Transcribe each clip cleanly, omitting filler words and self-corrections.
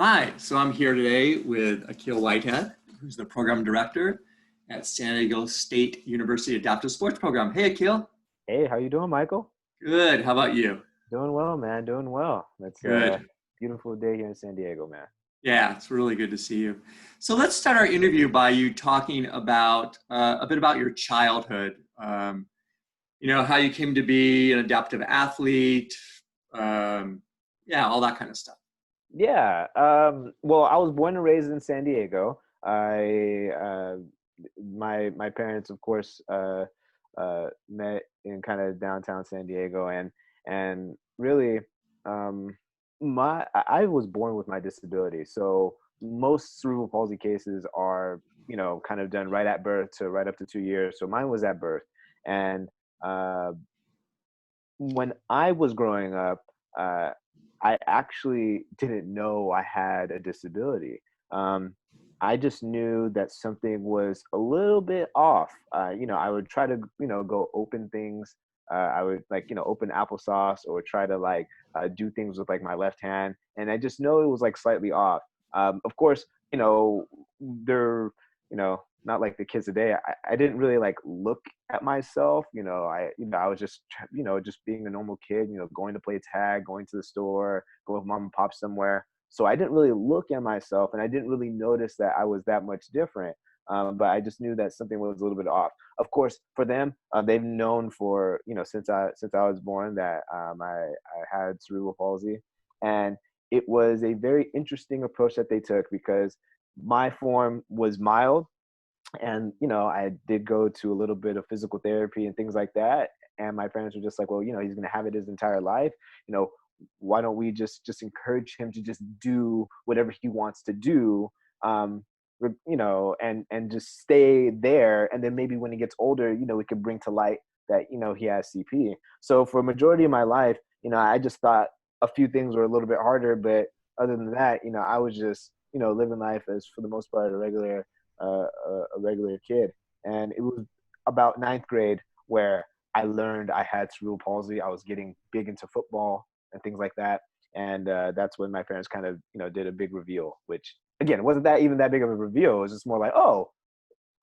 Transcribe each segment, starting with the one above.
Hi, so I'm here today with Akheel Whitehead, who's the program director at San Diego State University Adaptive Sports Program. Hey, Akheel. Hey, how you doing, Michael? Good. How about you? Doing well, man. Doing well. It's a Good. beautiful day here in San Diego, man. Yeah, it's really good to see you. So let's start our interview by you talking about a bit about your childhood. How you came to be an adaptive athlete. Um, yeah, all that kind of stuff. Yeah. Well, I was born and raised in San Diego. My parents, of course, met in kind of downtown San Diego, and really, I was born with my disability. So most cerebral palsy cases are, kind of done right at birth to right up to 2 years. So mine was at birth, and uh, when I was growing up, uh, I actually didn't know I had a disability. Um, I just knew that something was a little bit off. I would try to, go open things. I would like, open applesauce or try to like do things with like my left hand, and I just know it was like slightly off. Of course, they're, not like the kids today. I didn't really like look at myself. I was just, just being a normal kid, going to play tag, going to the store, going with mom and pop somewhere. So I didn't really look at myself, and I didn't really notice that I was that much different. But I just knew that something was a little bit off. Of course, for them, they've known for, since I was born that I had cerebral palsy, and it was a very interesting approach that they took because my form was mild, and I did go to a little bit of physical therapy and things like that, and my parents were just like, well, he's going to have it his entire life. you know why don't we just encourage him to just do whatever he wants to do, um and just stay there, and then maybe when he gets older, we could bring to light that he has CP. So for a majority of my life, I just thought a few things were a little bit harder, but other than that, I was just living life as, for the most part, a regular kid. And it was about ninth grade where I learned I had cerebral palsy. I was getting big into football and things like that. And that's when my parents kind of, did a big reveal, which again, it wasn't that even that big of a reveal. It was just more like, oh,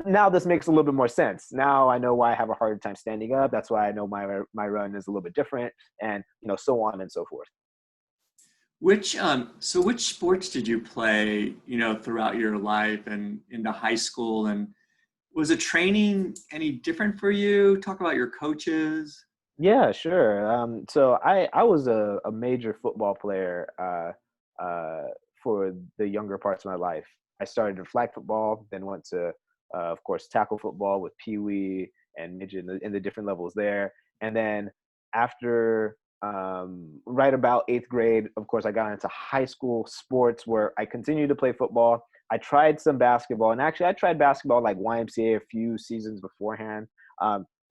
now this makes a little bit more sense. Now I know why I have a harder time standing up. That's why I know my run is a little bit different, and so on and so forth. Which sports did you play, throughout your life and into high school? And was the training any different for you? Talk about your coaches. Yeah, sure. So I was a major football player for the younger parts of my life. I started in flag football, then went to, of course, tackle football with Pee Wee and midget in the different levels there. And then after right about eighth grade, of course, I got into high school sports where I continued to play football. I tried some basketball, and actually, I tried basketball like YMCA a few seasons beforehand.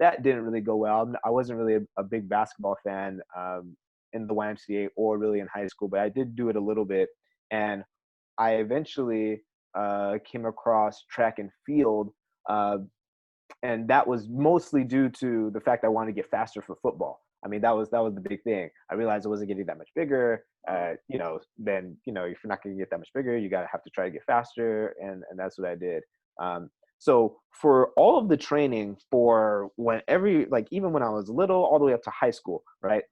That didn't really go well. I wasn't really a big basketball fan in the YMCA or really in high school, but I did do it a little bit. And I eventually came across track and field, uh, and that was mostly due to the fact I wanted to get faster for football. I mean, that was the big thing. I realized I wasn't getting that much bigger. Then if you're not going to get that much bigger, you gotta have to try to get faster, and that's what I did. So for all of the training for even when I was little, all the way up to high school, right?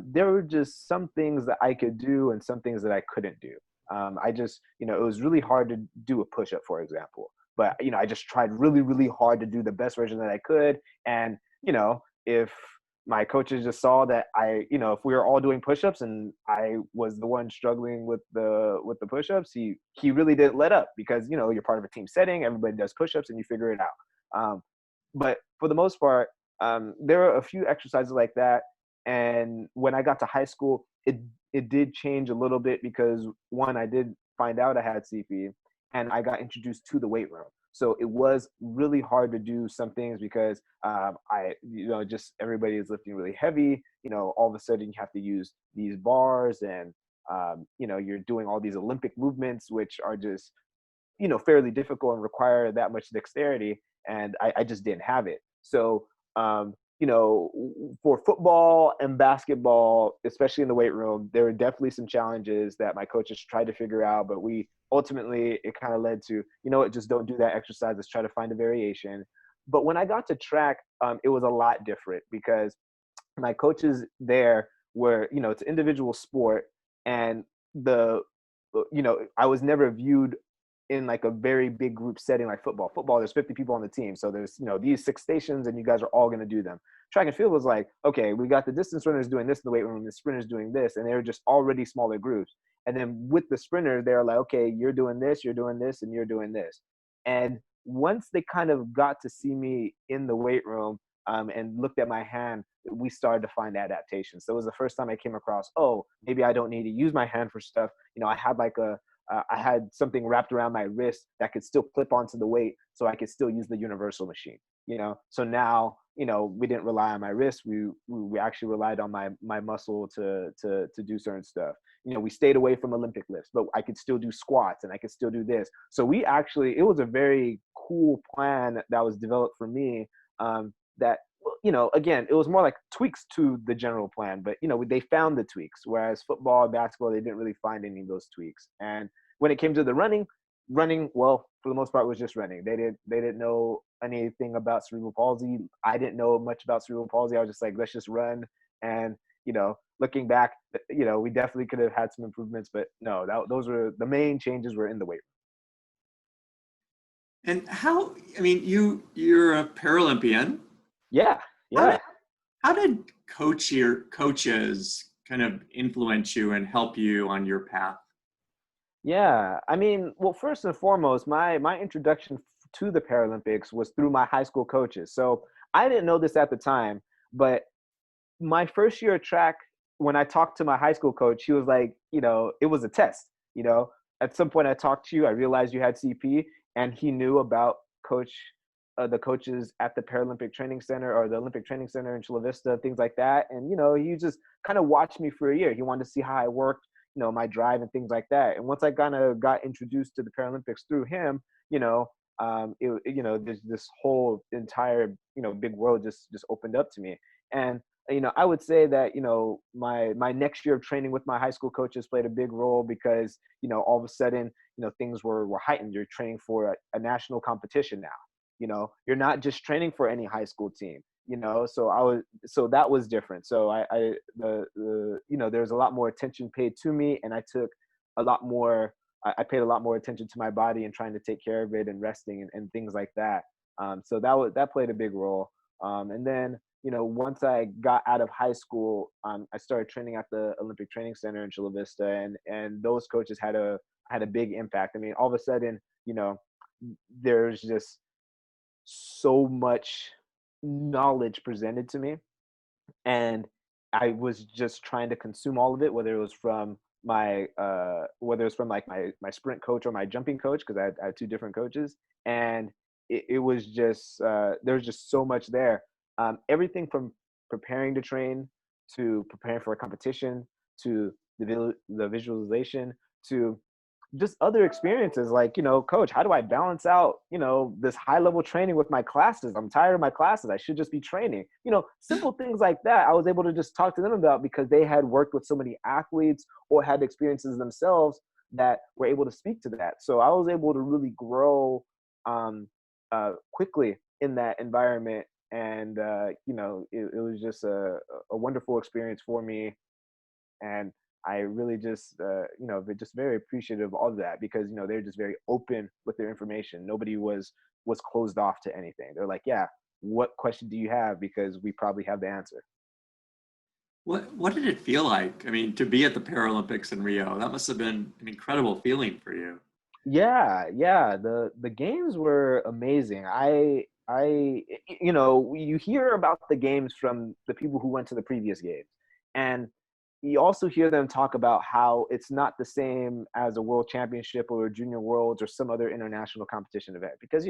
There were just some things that I could do and some things that I couldn't do. I just, it was really hard to do a push-up, for example. But I just tried really, really hard to do the best version that I could. And if my coaches just saw that if we were all doing push-ups and I was the one struggling with the push-ups, he really didn't let up, because you're part of a team setting, everybody does push-ups, and you figure it out. But for the most part, there are a few exercises like that. And when I got to high school, it did change a little bit, because one, I did find out I had CP, and I got introduced to the weight room. So it was really hard to do some things because just everybody is lifting really heavy. All of a sudden you have to use these bars, and you're doing all these Olympic movements, which are just fairly difficult and require that much dexterity, and I just didn't have it. So for football and basketball, especially in the weight room, there were definitely some challenges that my coaches tried to figure out, but we ultimately, it kind of led to, just don't do that exercise. Let's try to find a variation. But when I got to track, it was a lot different because my coaches there were, it's an individual sport, and I was never viewed in like a very big group setting like football. Football, there's 50 people on the team. So there's, these 6 stations and you guys are all going to do them. Track and field was like, okay, we got the distance runners doing this in the weight room, the sprinters doing this, and they were just already smaller groups. And then with the sprinters, they're like, okay, you're doing this, and you're doing this. And once they kind of got to see me in the weight room, and looked at my hand, we started to find adaptations. So it was the first time I came across, oh, maybe I don't need to use my hand for stuff. I had like I had something wrapped around my wrist that could still clip onto the weight, so I could still use the universal machine. So now, we didn't rely on my wrist. We actually relied on my muscle to do certain stuff. We stayed away from Olympic lifts, but I could still do squats and I could still do this. So it was a very cool plan that was developed for me. That, again, it was more like tweaks to the general plan, but they found the tweaks, whereas football, basketball, they didn't really find any of those tweaks. And when it came to the running, well, for the most part, was just running. They didn't know anything about cerebral palsy. I didn't know much about cerebral palsy. I was just like, let's just run. And looking back, we definitely could have had some improvements, but no, those were the main changes were in the weight And you're a Paralympian. room. Yeah, How yeah. did coaches kind of influence you and help you on your path? Yeah, well, first and foremost, my introduction to the Paralympics was through my high school coaches. So I didn't know this at the time, but my first year of track, when I talked to my high school coach, he was like, it was a test. At some point I talked to you, I realized you had CP, and he knew about the coaches at the Paralympic Training Center or the Olympic Training Center in Chula Vista, things like that. And he just kind of watched me for a year. He wanted to see how I worked, my drive and things like that. And once I kind of got introduced to the Paralympics through him, there's this whole entire, big world just opened up to me. And I would say that, my next year of training with my high school coaches played a big role because, all of a sudden, things were heightened. You're training for a national competition now. You're not just training for any high school team. So that was different. So there's a lot more attention paid to me, and I paid a lot more attention to my body and trying to take care of it and resting and things like that. So that played a big role. And then, once I got out of high school, I started training at the Olympic Training Center in Chula Vista, and those coaches had a big impact. All of a sudden, there's just so much knowledge presented to me, and I was just trying to consume all of it, whether it was from like my sprint coach or my jumping coach, because I had 2 different coaches. And it was just there's just so much there. Everything from preparing to train, to preparing for a competition, to the visualization, to just other experiences like, coach, how do I balance out, this high level training with my classes? I'm tired of my classes. I should just be training. Simple things like that. I was able to just talk to them about because they had worked with so many athletes or had experiences themselves that were able to speak to that. So I was able to really grow quickly in that environment. And, it was just a wonderful experience for me. And I really just, just very appreciative of all of that because, they're just very open with their information. Nobody was closed off to anything. They're like, yeah, what question do you have? Because we probably have the answer. What did it feel like? To be at the Paralympics in Rio, that must have been an incredible feeling for you. Yeah, yeah. The games were amazing. You hear about the games from the people who went to the previous games, and you also hear them talk about how it's not the same as a world championship or a junior worlds or some other international competition event. Because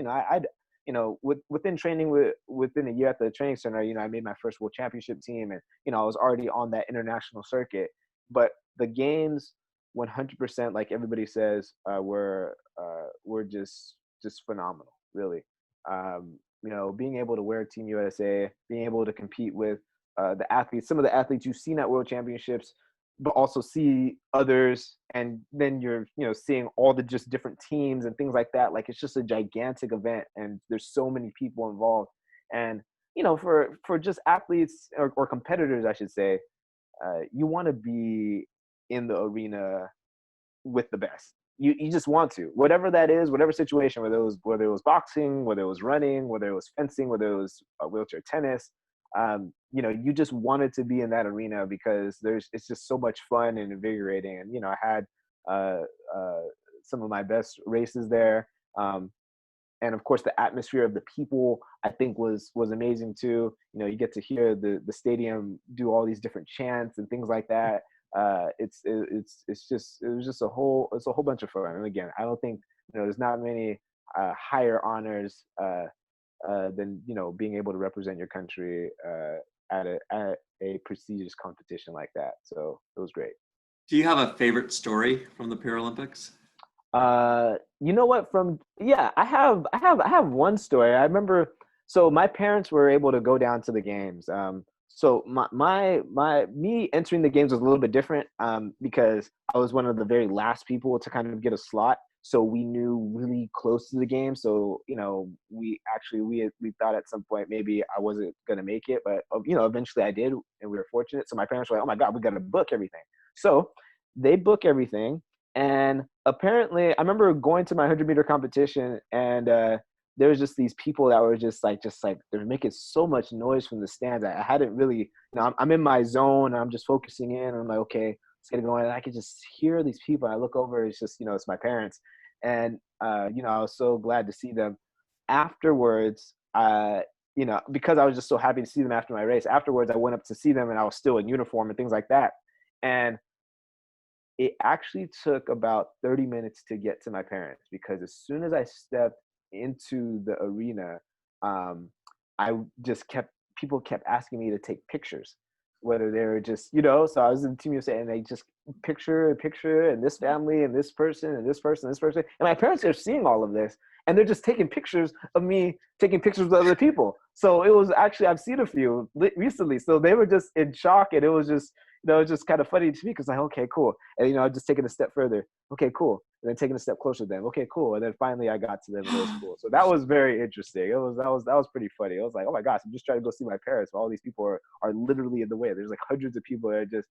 within training within a year at the training center, I made my first world championship team, and I was already on that international circuit. But the games, 100%, like everybody says, were just phenomenal, really. being able to wear Team USA, being able to compete with the athletes, some of the athletes you've seen at World Championships, but also see others, and then you're seeing all the just different teams and things like that. Like, it's just a gigantic event, and there's so many people involved. And for just athletes or competitors, I should say, you want to be in the arena with the best. You just want to, whatever that is, whatever situation, whether it was boxing, whether it was running, whether it was fencing, whether it was wheelchair tennis. You just wanted to be in that arena because it's just so much fun and invigorating. And I had uh, uh, some of my best races there. And of course, the atmosphere of the people, I think, was amazing too. You get to hear the stadium do all these different chants and things like that. It was just it's a whole bunch of fun. And again, I don't think there's not many higher honors than being able to represent your country at a prestigious competition like that. So it was great. Do you have a favorite story from the Paralympics? You know what? I have one story. I remember. So my parents were able to go down to the games. So me entering the games was a little bit different. Because I was one of the very last people to kind of get a slot. So we knew really close to the game. So we thought at some point maybe I wasn't gonna make it, but eventually I did, and we were fortunate. So my parents were like, "Oh my God, we gotta book everything." So they book everything. And apparently, I remember going to my 100-meter competition, and there was just these people that were just like they were making so much noise from the stands. I hadn't really, I'm in my zone. I'm just focusing in. And I'm like, okay, let's get it going. And I could just hear these people. I look over. It's just, it's my parents, and I was so glad to see them. Afterwards, because I was just so happy to see them after my race. Afterwards, I went up to see them, and I was still in uniform and things like that. And it actually took about 30 minutes to get to my parents, because as soon as I stepped into the arena, I just people kept asking me to take pictures, whether they were just, so I was in Team USA, and they just picture, and this family, and this person, and this person, and this person. And my parents are seeing all of this, and they're just taking pictures of me taking pictures with other people. So it was actually, I've seen a few recently. So they were just in shock, and it was just, just kind of funny to me, because like, okay, cool. And, I just taking a step further. Okay, cool. And then taking a step closer to them. Okay, cool. And then finally I got to them, and it was cool. So that was very interesting. That was pretty funny. It was like, oh my gosh, I'm just trying to go see my parents, but all these people are literally in the way. There's like hundreds of people that are just,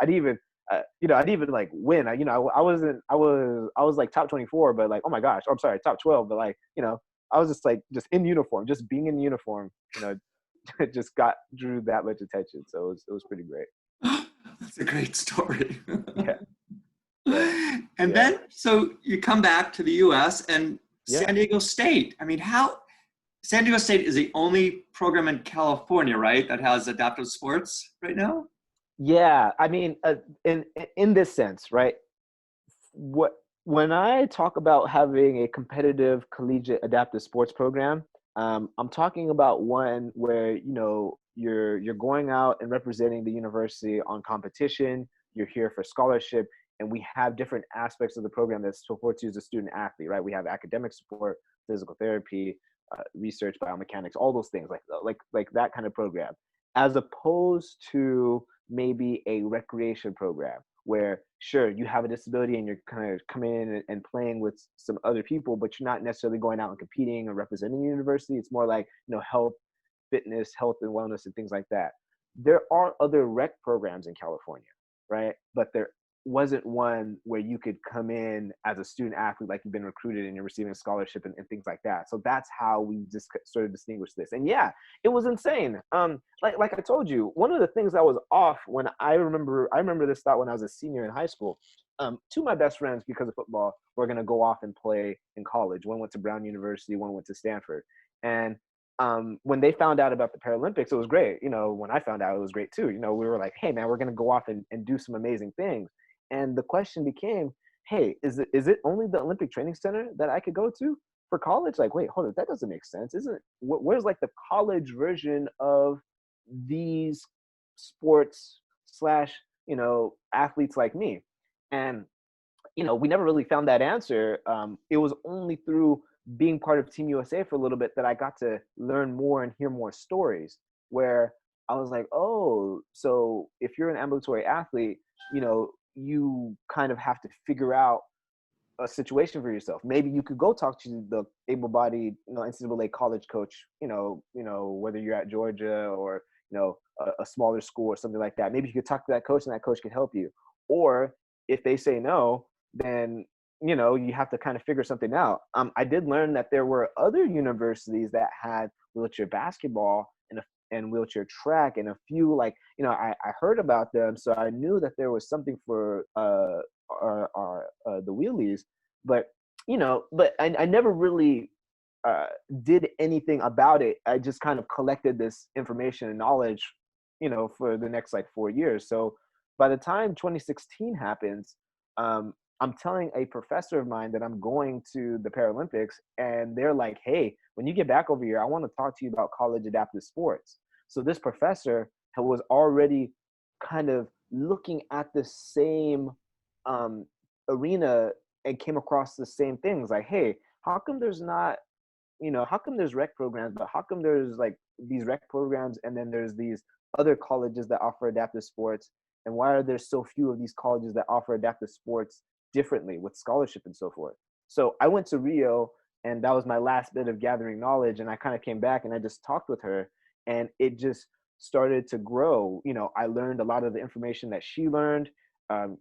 I'd even like win. I was like top 24, but like, oh my gosh, I'm sorry, top 12, but like, I was just like, just in uniform, just being in uniform, just drew that much attention. So it was pretty great. That's a great story. Yeah. But, And yeah. then, so you come back to the US and Yeah. San Diego State. I mean, San Diego State is the only program in California, right, that has adaptive sports right now? Yeah. I mean, in this sense, right? When I talk about having a competitive collegiate adaptive sports program, I'm talking about one where you're going out and representing the university on competition. You're here for scholarship, and we have different aspects of the program that supports you as a student athlete. Right? We have academic support, physical therapy, research, biomechanics, all those things, like that kind of program, as opposed to maybe a recreation program where, sure, you have a disability and you're kind of coming in and playing with some other people, but you're not necessarily going out and competing or representing the university. It's more like, health, fitness, health and wellness, and things like that. There are other rec programs in California, right? But there wasn't one where you could come in as a student athlete, like you've been recruited and you're receiving a scholarship and things like that. So that's how we just sort of distinguish this. And yeah, it was insane. Like I told you, one of the things that was off when I remember this thought when I was a senior in high school. Two of my best friends, because of football, were going to go off and play in college. One went to Brown University, one went to Stanford. And when they found out about the Paralympics, it was great. When I found out, it was great too. We were like, hey man, we're going to go off and do some amazing things. And the question became, hey, is it only the Olympic Training Center that I could go to for college? Like, wait, hold on, that doesn't make sense. Where's like the college version of these sports slash, athletes like me? And, we never really found that answer. It was only through being part of Team USA for a little bit that I got to learn more and hear more stories where I was like, oh, so if you're an ambulatory athlete, you kind of have to figure out a situation for yourself. Maybe you could go talk to the able-bodied, NCAA college coach, whether you're at Georgia or, a smaller school or something like that. Maybe you could talk to that coach and that coach could help you. Or if they say no, then, you have to kind of figure something out. I did learn that there were other universities that had wheelchair basketball and wheelchair track and a few, like, I heard about them. So I knew that there was something for the wheelies, but I never really uh, did anything about it. I just kind of collected this information and knowledge, for the next like 4 years. So by the time 2016 happens, I'm telling a professor of mine that I'm going to the Paralympics, and they're like, "Hey, when you get back over here, I want to talk to you about college adaptive sports." So this professor was already kind of looking at the same um, arena and came across the same things like, hey, how come there's not, how come there's rec programs, but how come there's like these rec programs and then there's these other colleges that offer adaptive sports? And why are there so few of these colleges that offer adaptive sports differently with scholarship and so forth? So I went to Rio, and that was my last bit of gathering knowledge. And I kind of came back and I just talked with her, and it just started to grow. I learned a lot of the information that she learned,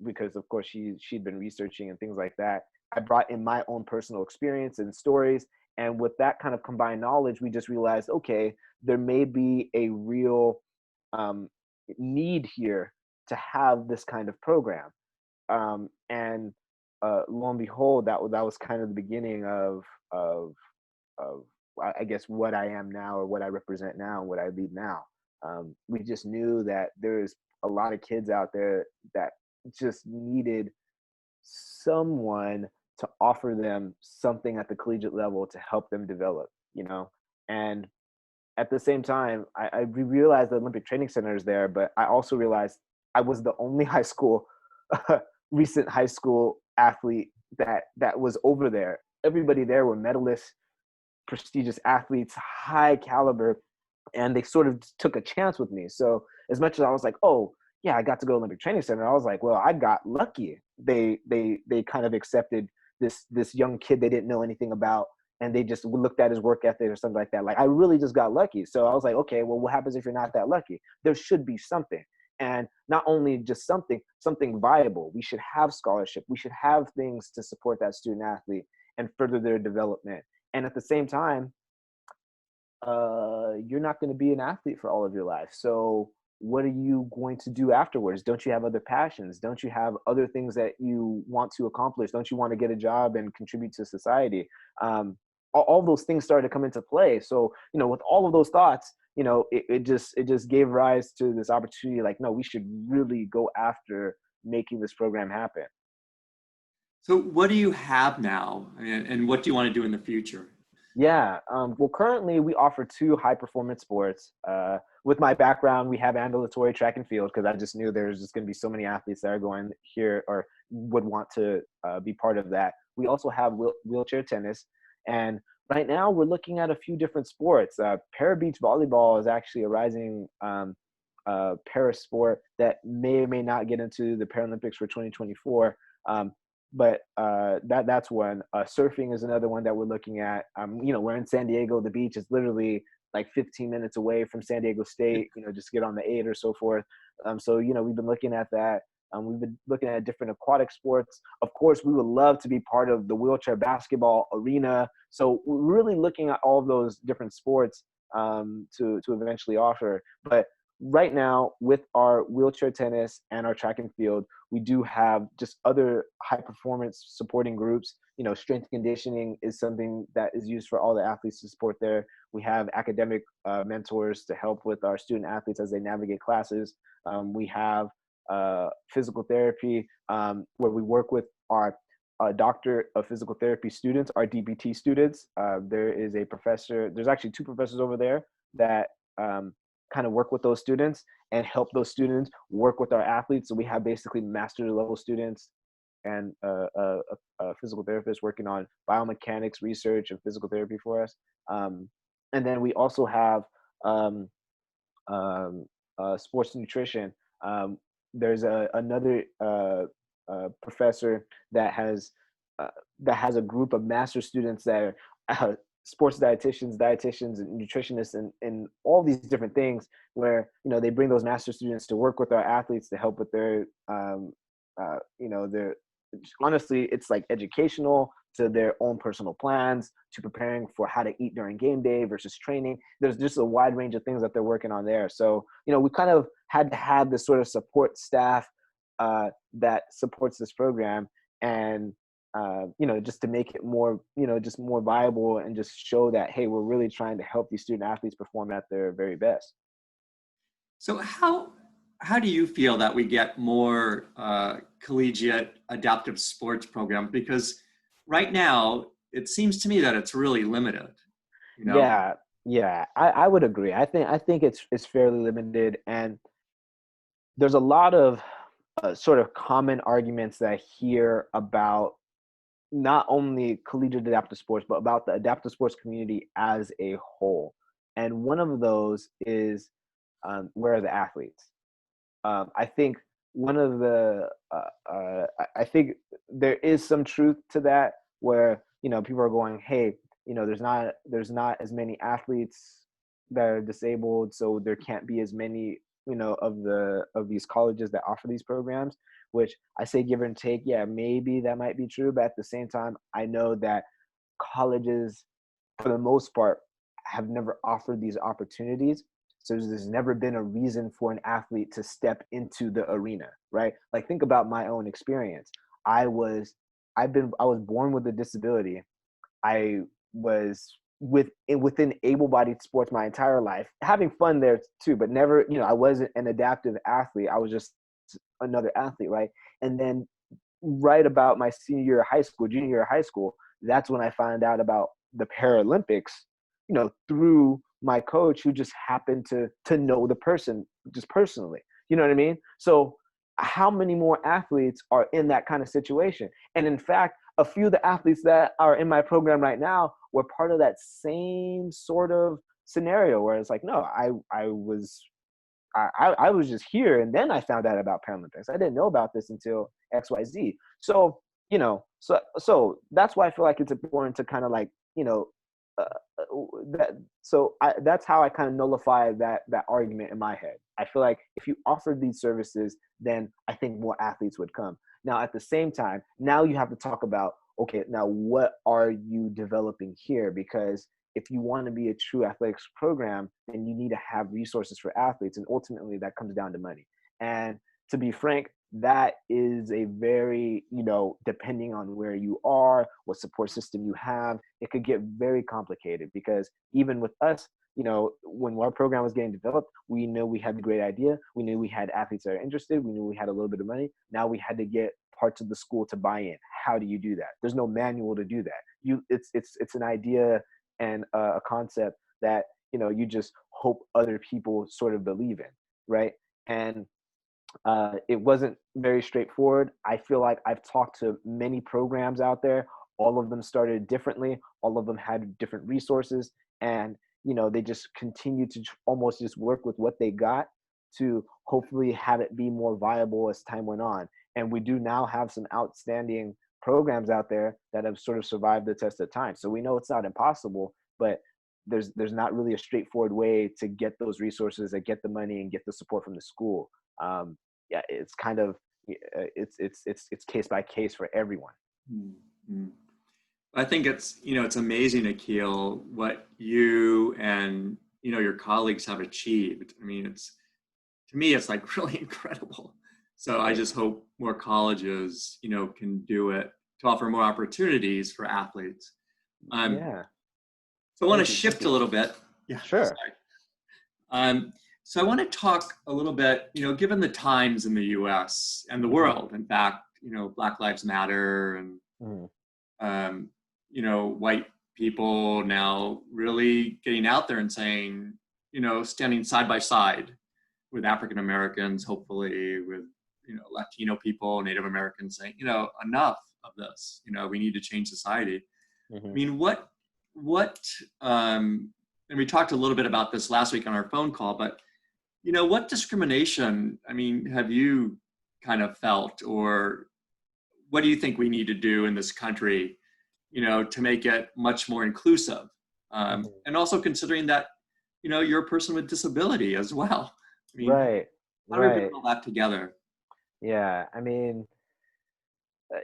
because of course she'd been researching and things like that. I brought in my own personal experience and stories, and with that kind of combined knowledge, we just realized, okay, there may be a real um, need here to have this kind of program. And lo and behold, that was kind of the beginning of of I guess what I am now, or what I represent now, and what I lead now. We just knew that there's a lot of kids out there that just needed someone to offer them something at the collegiate level to help them develop. And at the same time, I realized the Olympic Training Center is there, but I also realized I was the only high school, recent high school athlete that was over there. Everybody there were medalists, prestigious athletes, high caliber, and they sort of took a chance with me. So as much as I was like, oh yeah, I got to go to Olympic Training Center, I was like, well, I got lucky. They kind of accepted this young kid they didn't know anything about, and they just looked at his work ethic or something like that. Like, I really just got lucky. So I was like, okay, well, what happens if you're not that lucky? There should be something. And not only just something viable. We should have scholarship. We should have things to support that student athlete and further their development. And at the same time, you're not going to be an athlete for all of your life. So what are you going to do afterwards? Don't you have other passions? Don't you have other things that you want to accomplish? Don't you want to get a job and contribute to society? All those things started to come into play. So, with all of those thoughts, it just gave rise to this opportunity. Like, no, we should really go after making this program happen. So what do you have now, and what do you want to do in the future? Yeah. Well, currently we offer two high performance sports. With my background, we have ambulatory track and field, because I just knew there's just going to be so many athletes that are going here or would want to be part of that. We also have wheelchair tennis. And right now we're looking at a few different sports. Para beach volleyball is actually a rising para sport that may or may not get into the Paralympics for 2024. But that's one. Surfing is another one that we're looking at. We're in San Diego. The beach is literally like 15 minutes away from San Diego State. Just get on the 8 or so forth. So we've been looking at that. We've been looking at different aquatic sports. Of course, we would love to be part of the wheelchair basketball arena. So we're really looking at all of those different sports to eventually offer. But right now, with our wheelchair tennis and our track and field, we do have just other high performance supporting groups. Strength and conditioning is something that is used for all the athletes to support there. We have academic mentors to help with our student athletes as they navigate classes. We have physical therapy, where we work with our doctor of physical therapy students, our DPT students. There is a professor, there's actually two professors over there that kind of work with those students and help those students work with our athletes. So we have basically master level students and a physical therapist working on biomechanics research and physical therapy for us. And then we also have um, sports nutrition. Um, there's another professor that has uh, a group of master students that are sports dietitians, and nutritionists, and all these different things. Where they bring those master students to work with our athletes to help with their their honestly, it's like educational to their own personal plans to preparing for how to eat during game day versus training. There's just a wide range of things that they're working on there. So, we kind of had to have this sort of support staff that supports this program, and just to make it more, just more viable, and just show that, hey, we're really trying to help these student athletes perform at their very best. So how do you feel that we get more collegiate adaptive sports programs? Because right now it seems to me that it's really limited. You know, Yeah, yeah, I would agree. I think it's fairly limited, and there's a lot of sort of common arguments that I hear about not only collegiate adaptive sports, but about the adaptive sports community as a whole. And one of those is, where are the athletes? I think one of the I think there is some truth to that, where people are going, hey, there's not as many athletes that are disabled, so there can't be as many of these colleges that offer these programs. Which I say, give and take, yeah, maybe that might be true, but at the same time, I know that colleges, for the most part, have never offered these opportunities. So there's never been a reason for an athlete to step into the arena, right? Like, think about my own experience. I was, I was born with a disability. I was within able-bodied sports my entire life, having fun there too, but never, I wasn't an adaptive athlete. I was just another athlete, right? And then right about my senior year of high school, junior year of high school, that's when I found out about the Paralympics, through my coach, who just happened to know the person just personally. You know what I mean? So how many more athletes are in that kind of situation? And in fact, a few of the athletes that are in my program right now were part of that same sort of scenario, where it's like, no, I was just here, and then I found out about Paralympics. I didn't know about this until XYZ. So, so that's why I feel like it's important to kind of like, uh, that's how I kind of nullify that argument in my head. I feel like if you offered these services, then I think more athletes would come. Now, at the same time, now you have to talk about, okay, now what are you developing here? Because if you want to be a true athletics program, then you need to have resources for athletes. And ultimately that comes down to money. And to be frank, that is a very, depending on where you are, what support system you have, it could get very complicated. Because even with us, when our program was getting developed, we knew we had the great idea. We knew we had athletes that are interested. We knew we had a little bit of money. Now we had to get parts of the school to buy in. How do you do that? There's no manual to do that. It's an idea and a concept that you just hope other people sort of believe in, right? And it wasn't very straightforward. I feel like I've talked to many programs out there. All of them started differently. All of them had different resources, and they just continued to almost just work with what they got to hopefully have it be more viable as time went on. And we do now have some outstanding programs out there that have sort of survived the test of time. So we know it's not impossible, but there's not really a straightforward way to get those resources, and get the money, and get the support from the school. Yeah, it's kind of it's case by case for everyone. Mhm. I think it's amazing, Akhil, what you and your colleagues have achieved. I mean, to me, it's like really incredible. So I just hope more colleges, can do it to offer more opportunities for athletes. Yeah. So I want to Thank you. shift a little bit. Yeah, Sure. sorry. So I want to talk a little bit, given the times in the U.S. and the world, in fact, Black Lives Matter, and Mhm. um, white people now really getting out there and saying, standing side by side with African Americans, hopefully with Latino people, Native Americans saying, enough of this. We need to change society. I Hmm. mean, what, and we talked a little bit about this last week on our phone call, but what discrimination, I mean, have you kind of felt, or what do you think we need to do in this country, to make it much more inclusive? Hmm. And also considering that, you're a person with disability as well. I mean, Right, how do we bring right. all that together? Yeah, I mean,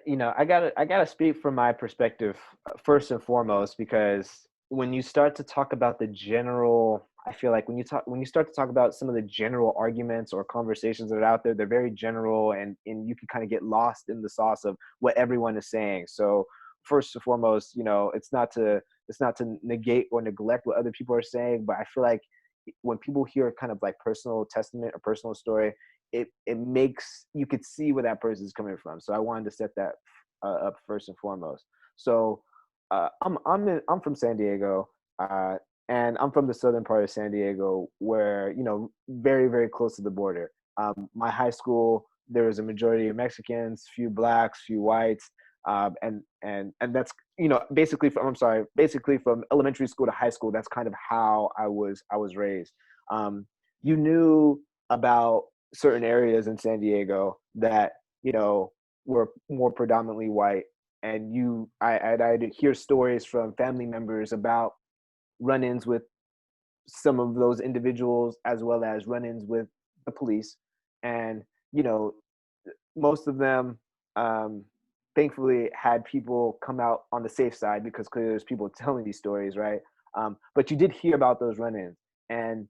I gotta speak from my perspective first and foremost, because when you start to talk about the general, I feel like when you start to talk about some of the general arguments or conversations that are out there, they're very general, and you can kind of get lost in the sauce of what everyone is saying. So first and foremost, it's not to negate or neglect what other people are saying, but I feel like when people hear kind of like personal testament or personal story, it makes you could see where that person is coming from. So I wanted to set that up first and foremost. So I'm from San Diego, and I'm from the southern part of San Diego, where very very close to the border. My high school, there was a majority of Mexicans, few blacks, few whites, and that's basically from elementary school to high school. That's kind of how I was raised. You knew about certain areas in San Diego that were more predominantly white, and I'd hear stories from family members about run-ins with some of those individuals, as well as run-ins with the police, and you know most of them, um, thankfully, had people come out on the safe side, because clearly there's people telling these stories, right? But you did hear about those run-ins, and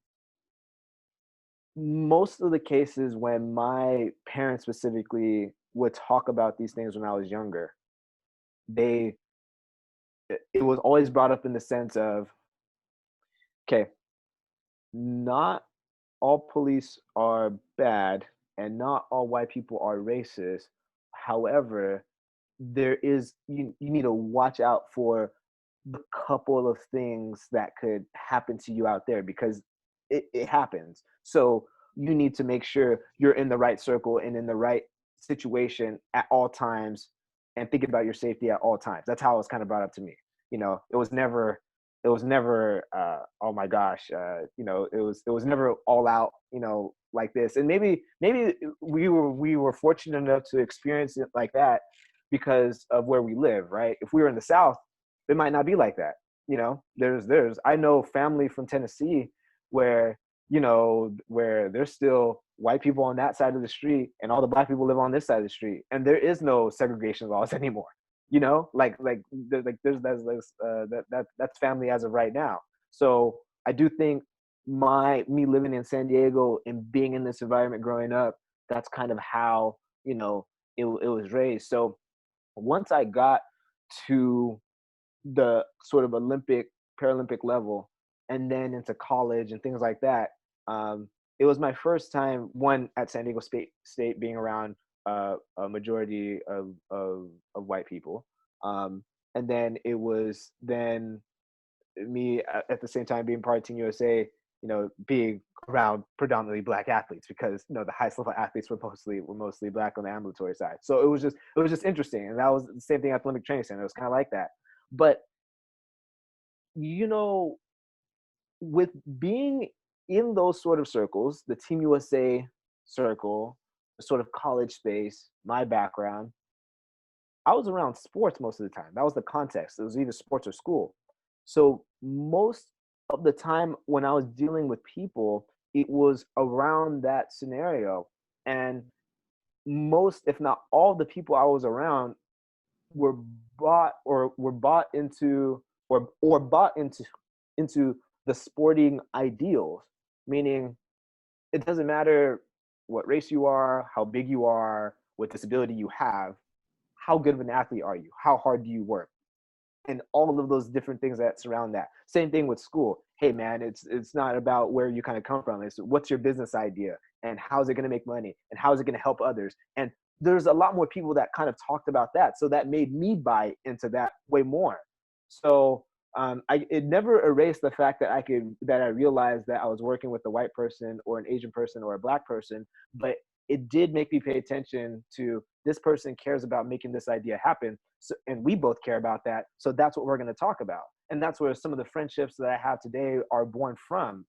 most of the cases when my parents specifically would talk about these things when I was younger, they it was always brought up in the sense of, okay, not all police are bad and not all white people are racist. However, you need to watch out for the couple of things that could happen to you out there, because it happens. So you need to make sure you're in the right circle and in the right situation at all times, and thinking about your safety at all times. That's how it was kind of brought up to me. It was never oh my gosh, it was never all out, like this. And maybe we were fortunate enough to experience it like that because of where we live, right? If we were in the South, it might not be like that. There's I know family from Tennessee where where there's still white people on that side of the street and all the black people live on this side of the street, and there is no segregation laws anymore. That's family as of right now. So I do think me living in San Diego and being in this environment growing up, that's kind of how it was raised. So once I got to the sort of Olympic, Paralympic level, and then into college and things like that, it was my first time, one, at San Diego State being around a majority of white people. And then it was then me at the same time being part of Team USA, being around predominantly black athletes, because the highest level athletes were mostly black on the ambulatory side. So it was just interesting, and that was the same thing at the Olympic Training Center. It was kind of like that, but you know, with being in those sort of circles, the Team USA circle, the sort of college space, my background, I was around sports most of the time. That was the context. It was either sports or school. So most of the time when I was dealing with people, it was around that scenario. And most, if not all, the people I was around were bought into, or bought into the sporting ideals, meaning it doesn't matter what race you are, how big you are, what disability you have, how good of an athlete are you, how hard do you work, and all of those different things that surround that. Same thing with school. Hey man, it's not about where you kind of come from. It's what's your business idea, and how's it going to make money, and how is it going to help others. And there's a lot more people that kind of talked about that, so that made me buy into that way more. So it never erased the fact that I realized that I was working with a white person or an Asian person or a black person, but it did make me pay attention to this person cares about making this idea happen. So, and we both care about that. So that's what we're going to talk about. And that's where some of the friendships that I have today are born from,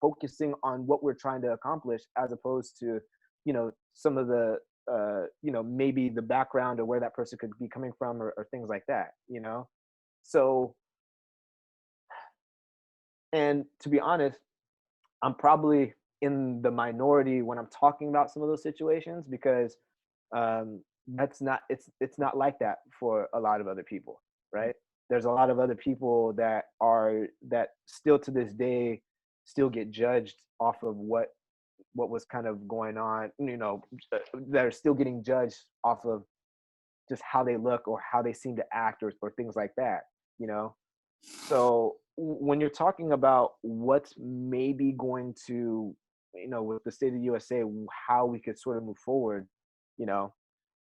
focusing on what we're trying to accomplish as opposed to, some of the, maybe the background or where that person could be coming from or things like that. So, and to be honest, I'm probably in the minority when I'm talking about some of those situations because that's not it's not like that for a lot of other people, right? There's a lot of other people that still to this day still get judged off of what was kind of going on, that are still getting judged off of just how they look or how they seem to act or things like that. So when you're talking about what's maybe going to, with the state of the USA, how we could sort of move forward, you know,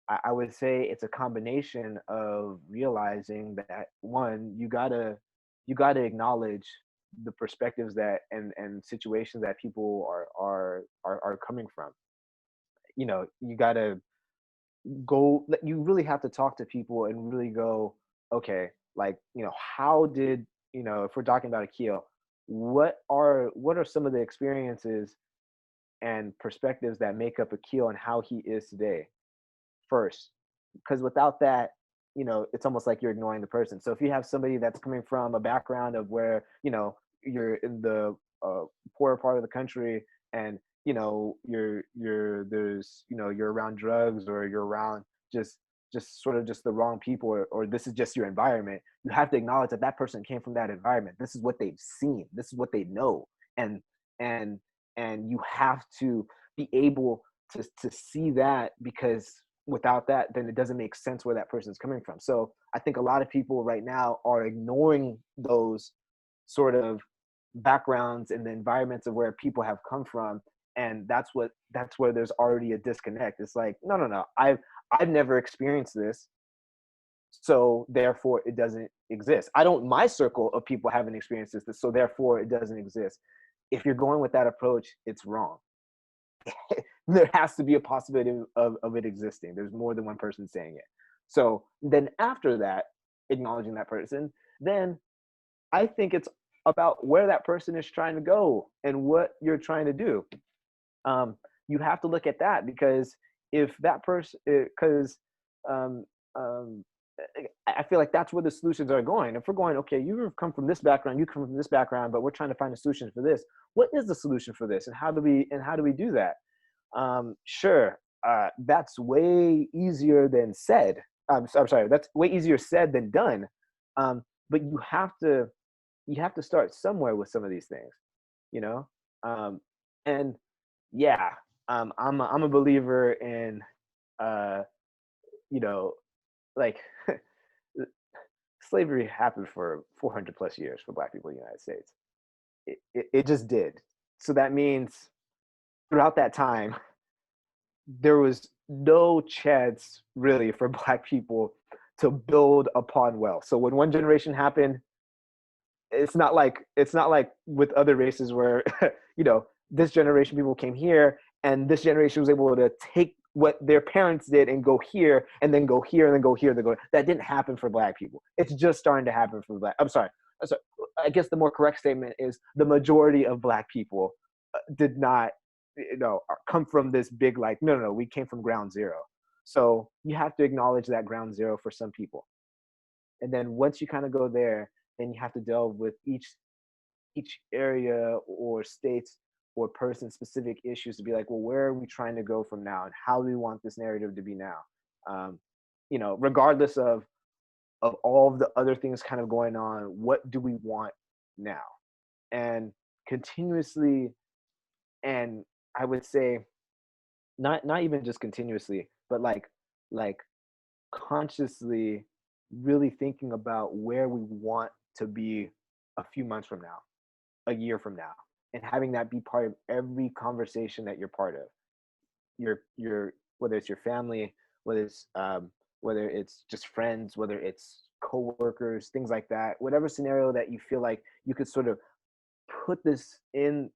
I would say it's a combination of realizing that one, you gotta acknowledge the perspectives that and situations that people are coming from. You gotta you really have to talk to people and really go, okay, like, how did, if we're talking about Akil, what are some of the experiences and perspectives that make up Akil and how he is today first? Because without that, it's almost like you're ignoring the person. So if you have somebody that's coming from a background of where, you're in the poorer part of the country, and you're around drugs, or you're around just sort of just the wrong people, or this is just your environment, you have to acknowledge that that person came from that environment. This is what they've seen, this is what they know. And and and you have to be able to see that, because without that, then it doesn't make sense where that person's coming from. So I think a lot of people right now are ignoring those sort of backgrounds and the environments of where people have come from. And that's where there's already a disconnect. It's like, no, no, no, I've never experienced this, so therefore it doesn't exist. I don't My circle of people haven't experienced this, so therefore it doesn't exist. If you're going with that approach, it's wrong. There has to be a possibility of it existing. There's more than one person saying it. So then after that, acknowledging that person, then I think it's about where that person is trying to go and what you're trying to do. You have to look at that, because if that person, because um, um, I feel like that's where the solutions are going. If we're going, okay, you come from this background, you come from this background, but we're trying to find a solution for this. What is the solution for this, and how do we do that? Sure, that's way easier than said. I'm sorry, that's way easier said than done. But you have to start somewhere with some of these things, you know. And yeah, I'm a believer in, uh, you know, like slavery happened for 400 plus years for Black people in the United States. It just did. So that means throughout that time, there was no chance really for Black people to build upon wealth. So when one generation happened, it's not like with other races where this generation people came here, and this generation was able to take what their parents did and go here, and then go here, and then go here, that didn't happen for Black people. It's just starting to happen for I'm sorry, I guess the more correct statement is the majority of Black people did not come from this big, like, no, no, no, we came from ground zero. So you have to acknowledge that ground zero for some people. And then once you kind of go there, then you have to delve with each area or states or person specific issues to be like, well, where are we trying to go from now, and how do we want this narrative to be now? um, Regardless of all of the other things kind of going on, what do we want now? And continuously, and I would say not even just continuously, but like consciously really thinking about where we want to be a few months from now, a year from now, and having that be part of every conversation that you're part of. Your Whether it's your family, whether it's just friends, whether it's coworkers, things like that, whatever scenario that you feel like you could sort of put this in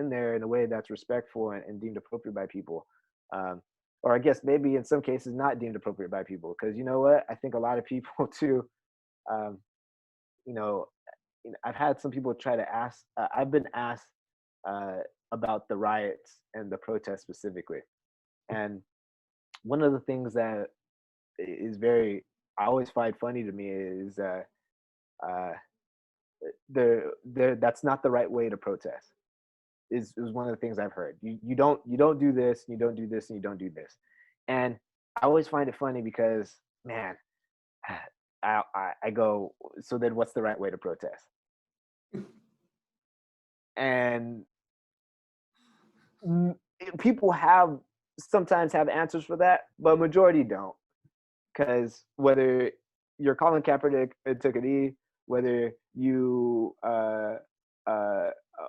there in a way that's respectful and deemed appropriate by people. or I guess maybe in some cases not deemed appropriate by people. Because you know what, I think a lot of people too, um, you know, I've had some people try to ask. I've been asked uh, about the riots and the protests specifically, and one of the things that is very I always find funny to me is uh, that's not the right way to protest. Is one of the things I've heard. You don't do this, you don't do this, and you don't do this. And I always find it funny because, man, I go, so then what's the right way to protest? And mm, people have sometimes have answers for that, but majority don't. Because whether you're Colin Kaepernick and took a knee, whether you uh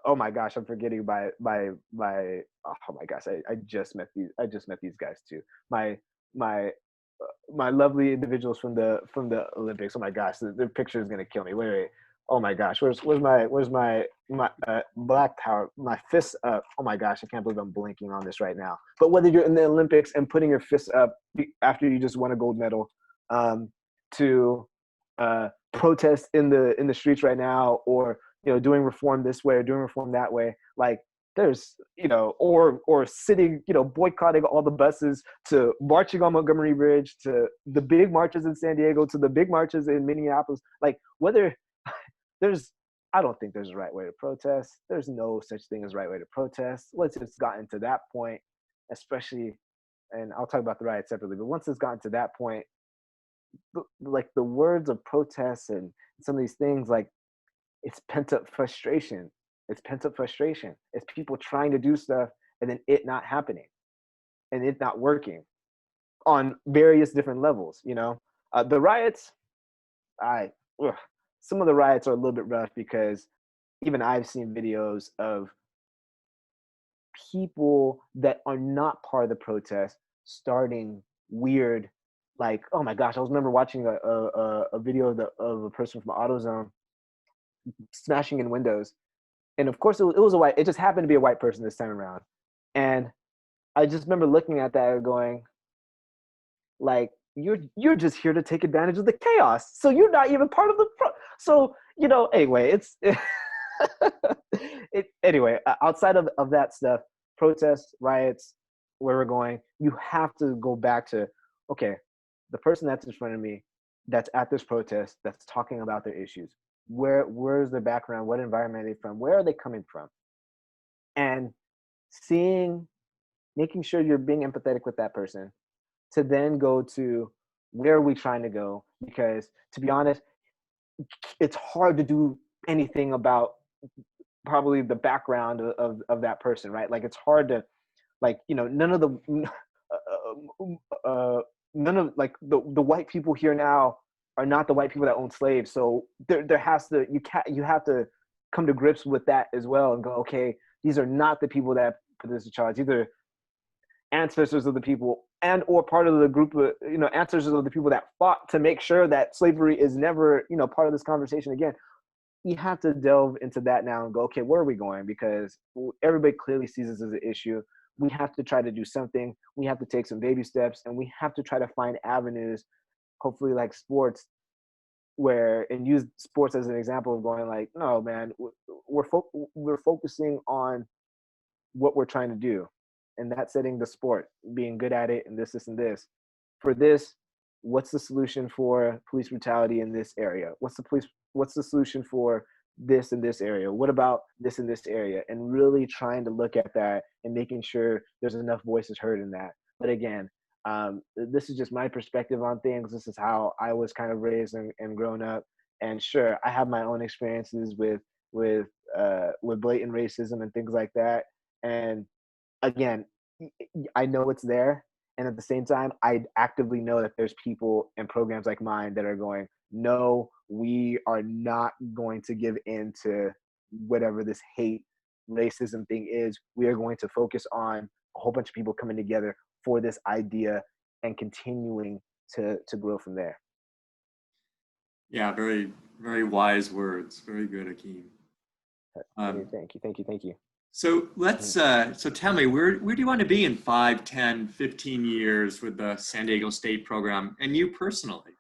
oh my gosh, I'm forgetting my oh my gosh, I just met these guys too. My my lovely individuals from the Olympics. Oh my gosh, their picture is gonna kill me. Wait. Oh my gosh, where's my black power? My fists up. Oh my gosh, I can't believe I'm blinking on this right now. But whether you're in the Olympics and putting your fists up after you just won a gold medal, to protest in the streets right now, or doing reform this way or doing reform that way, like there's or sitting boycotting all the buses, to marching on Montgomery Bridge, to the big marches in San Diego, to the big marches in Minneapolis, like whether there's I don't think there's a right way to protest. There's no such thing as right way to protest. Once it's gotten to that point, especially, and I'll talk about the riot separately, but once it's gotten to that point, like the words of protests and some of these things, like it's pent up frustration. It's pent up frustration. It's people trying to do stuff and then it not happening and it not working on various different levels. The riots, I ugh, some of the riots are a little bit rough because even I've seen videos of people that are not part of the protest starting weird, like, oh my gosh, I was remember watching a video of a person from AutoZone smashing in windows, and of course it was a white. It just happened to be a white person this time around, and I just remember looking at that and going, like, you're just here to take advantage of the chaos, so you're not even part of the so anyway, it's anyway, outside of that stuff, protests, riots, where we're going, you have to go back to, okay, the person that's in front of me, that's at this protest, that's talking about their issues, where's their background, what environment are they from, where are they coming from, and seeing, making sure you're being empathetic with that person, to then go to where are we trying to go, because to be honest, it's hard to do anything about probably the background of that person, right? Like it's hard to, like, none of the none of, like, the white people here now are not the white people that own slaves, so there has to, you have to come to grips with that as well and go, okay, these are not the people that put this in charge, either ancestors of the people and or part of the group of ancestors of the people that fought to make sure that slavery is never part of this conversation again. You have to delve into that now and go, okay, where are we going? Because everybody clearly sees this as an issue. We have to try to do something. We have to take some baby steps, and we have to try to find avenues, hopefully like sports, where, and use sports as an example of going like, no, man, we're focusing on what we're trying to do, and that's setting the sport, being good at it, and this and this. For this, what's the solution for police brutality in this area? What's the solution for this in this area? What about this in this area? And really trying to look at that and making sure there's enough voices heard in that. But again, this is just my perspective on things. This is how I was kind of raised and grown up. And sure, I have my own experiences with blatant racism and things like that. And again, I know it's there. And at the same time, I actively know that there's people and programs like mine that are going, no, we are not going to give in to whatever this hate, racism thing is. We are going to focus on a whole bunch of people coming together for this idea and continuing to grow from there. Yeah, very, very wise words. Very good, Akeem. Thank you. So let's so tell me, where do you want to be in 5, 10, 15 years with the San Diego State program and you personally?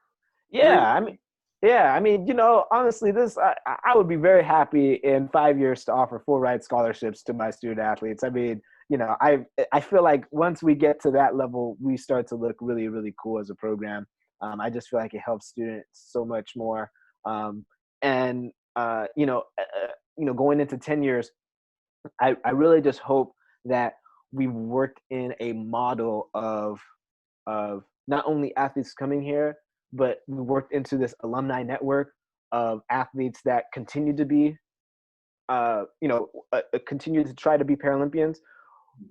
Where Yeah, I mean, yeah, I mean, honestly, I would be very happy in 5 years to offer full ride scholarships to my student athletes. I mean, I feel like once we get to that level, we start to look really, really cool as a program. I just feel like it helps students so much more. Um, and going into 10 years, I really just hope that we work in a model of not only athletes coming here, but we worked into this alumni network of athletes that continue to be, continue to try to be Paralympians,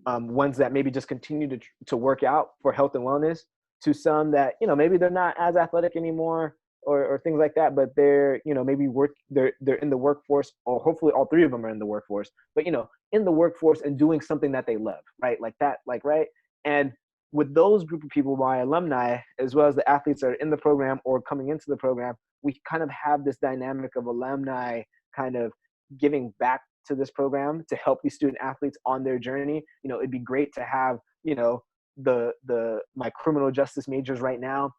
ones that maybe just continue to work out for health and wellness, to some that maybe they're not as athletic anymore, or things like that, but they're maybe they're in the workforce, or hopefully all three of them are in the workforce, but in the workforce and doing something that they love, right? Like that, like, right. And with those group of people, my alumni, as well as the athletes that are in the program or coming into the program, we kind of have this dynamic of alumni kind of giving back to this program to help these student athletes on their journey. It'd be great to have, the my criminal justice majors right now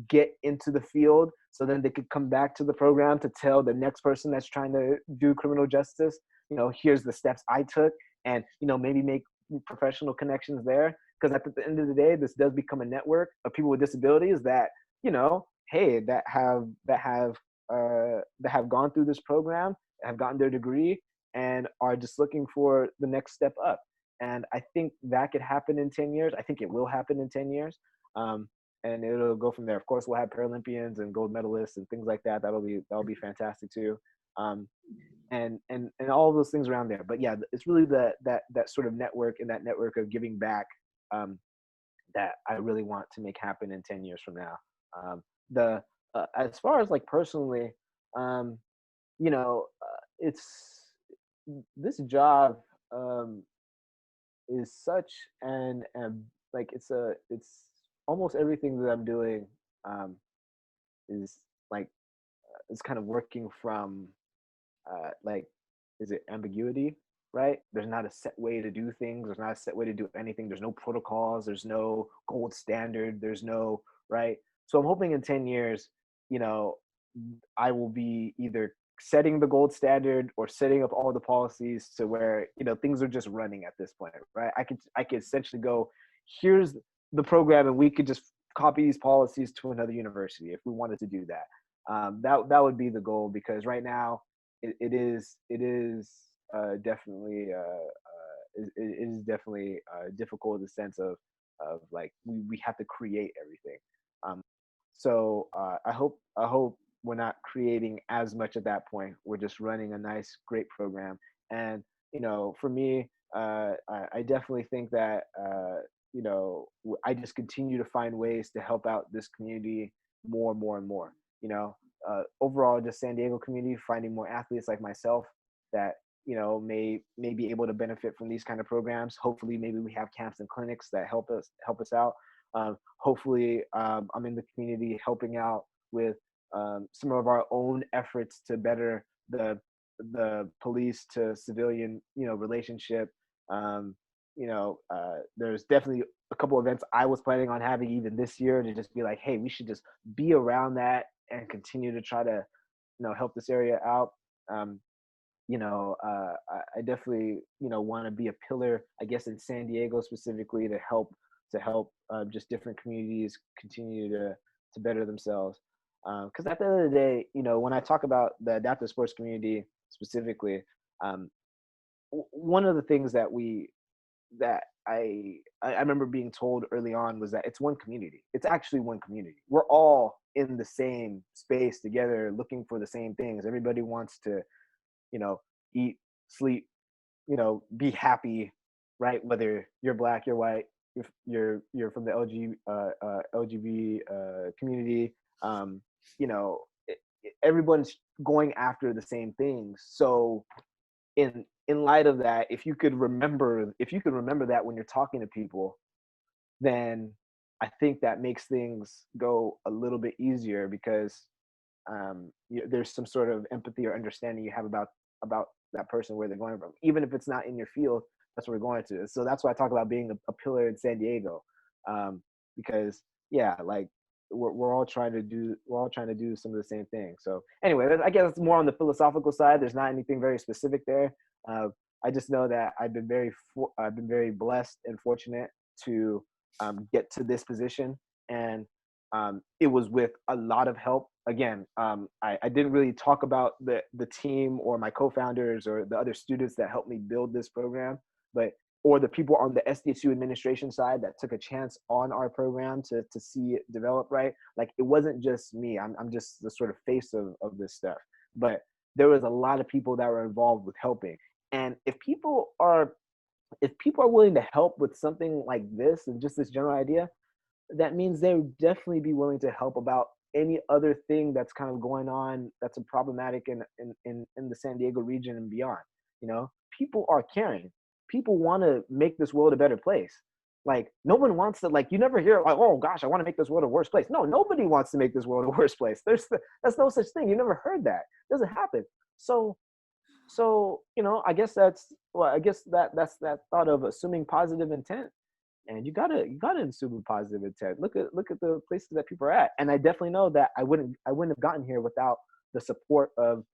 get into the field, so then they could come back to the program to tell the next person that's trying to do criminal justice, here's the steps I took, and maybe make professional connections there. Because at the end of the day, this does become a network of people with disabilities that, hey, that have gone through this program, have gotten their degree, and are just looking for the next step up. And I think that could happen in 10 years. I think it will happen in 10 years. Um, and it'll go from there. Of course, we'll have Paralympians and gold medalists and things like that. That'll be fantastic too. Um, and all of those things around there. But yeah, it's really that sort of network, and that network of giving back, um, that I really want to make happen in 10 years from now. The As far as like personally, um, it's this job, um, is such an like it's almost everything that I'm doing, um, is like is kind of working from, like, is it ambiguity, right? There's not a set way to do things. There's not a set way to do anything. There's no protocols. There's no gold standard. There's no, right. So I'm hoping in 10 years, you know, I will be either setting the gold standard or setting up all the policies to where, things are just running at this point, right? I could essentially go, here's the program, and we could just copy these policies to another university if we wanted to do that. That would be the goal, because right now it is definitely it is definitely difficult in the sense of like we have to create everything. I hope we're not creating as much at that point. We're just running a nice, great program. And for me, I definitely think that I just continue to find ways to help out this community more and more and more. Overall, just San Diego community, finding more athletes like myself that may be able to benefit from these kind of programs. Hopefully, maybe we have camps and clinics that help us out. Hopefully, I'm in the community helping out with some of our own efforts to better the police to civilian relationship. There's definitely a couple events I was planning on having even this year to just be like, hey, we should just be around that and continue to try to help this area out. Um, I definitely want to be a pillar, I guess, in San Diego specifically, to help just different communities continue to better themselves. Because at the end of the day, when I talk about the adaptive sports community specifically, um, one of the things that I remember being told early on was that it's one community. It's actually one community. We're all in the same space together, looking for the same things. Everybody wants to, eat, sleep, be happy, right? Whether you're black, you're white, you're from the LGB community, you know, everyone's going after the same things. So in light of that, if you could remember that when you're talking to people, then I think that makes things go a little bit easier, because there's some sort of empathy or understanding you have about that person where they're going from, even if it's not in your field. That's what we're going to. So that's why I talk about being a pillar in San Diego, because yeah, like we're all trying to do some of the same things. So anyway, I guess it's more on the philosophical side. There's not anything very specific there. I just know that I've been very blessed and fortunate to get to this position, and it was with a lot of help. Again, I didn't really talk about the team or my co-founders or the other students that helped me build this program, but or the people on the SDSU administration side that took a chance on our program to see it develop right. Like it wasn't just me. I'm just the sort of face of this stuff. But there was a lot of people that were involved with helping. And if people are willing to help with something like this and just this general idea, that means they would definitely be willing to help about any other thing that's kind of going on that's a problematic in the San Diego region and beyond. You know, people are caring. People want to make this world a better place. Like no one wants to, like, you never hear like, oh gosh, I want to make this world a worse place. No, nobody wants to make this world a worse place. That's no such thing. You never heard that. It doesn't happen. So you know, I guess that's that thought of assuming positive intent, and you gotta assume positive intent. Look at the places that people are at, and I definitely know that I wouldn't have gotten here without the support of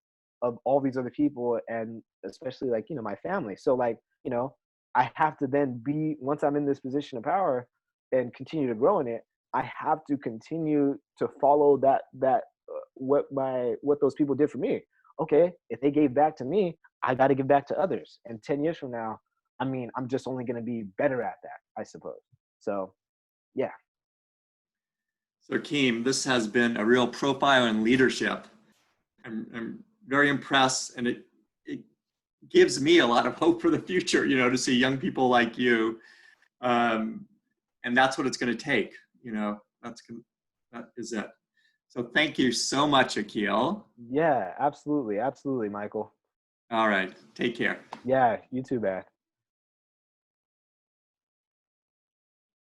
all these other people, and especially like, you know, my family. So like, you know, I have to then be, once I'm in this position of power and continue to grow in it, I have to continue to follow what those people did for me. Okay, if they gave back to me, I got to give back to others. And 10 years from now, I mean, I'm just only going to be better at that, I suppose. So, yeah. So, Keem, this has been a real profile in leadership. I'm very impressed, and it gives me a lot of hope for the future, you know, to see young people like you. And that's what it's going to take, you know, that is it. So thank you so much, Akheel. Yeah, absolutely. Absolutely, Michael. All right. Take care. Yeah, you too, man.